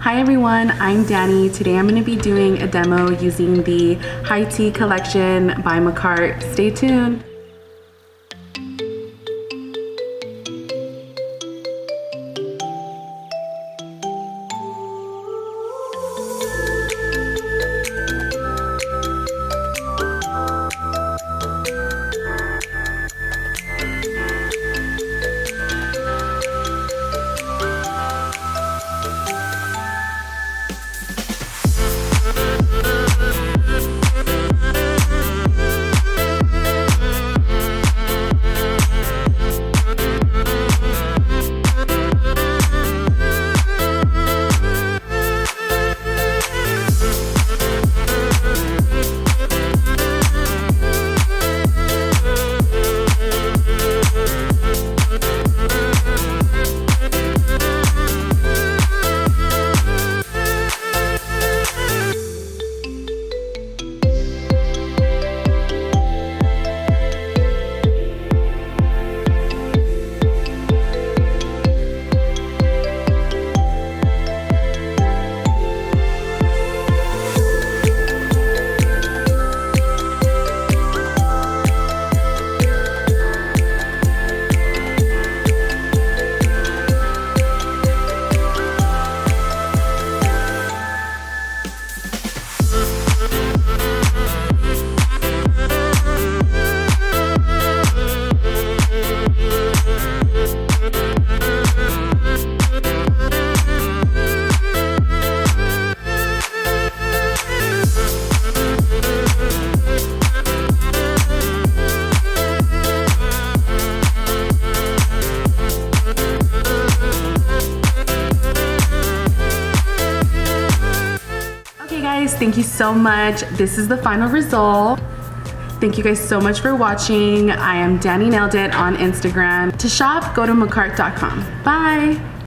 Hi everyone, I'm Danny. Today I'm going to be doing a demo using the High Tea collection by Makartt. Stay tuned. Guys, thank you so much. This is the final result. Thank you guys so much for watching. I am Danny Nailed It on Instagram. To shop, go to makartt.com. Bye.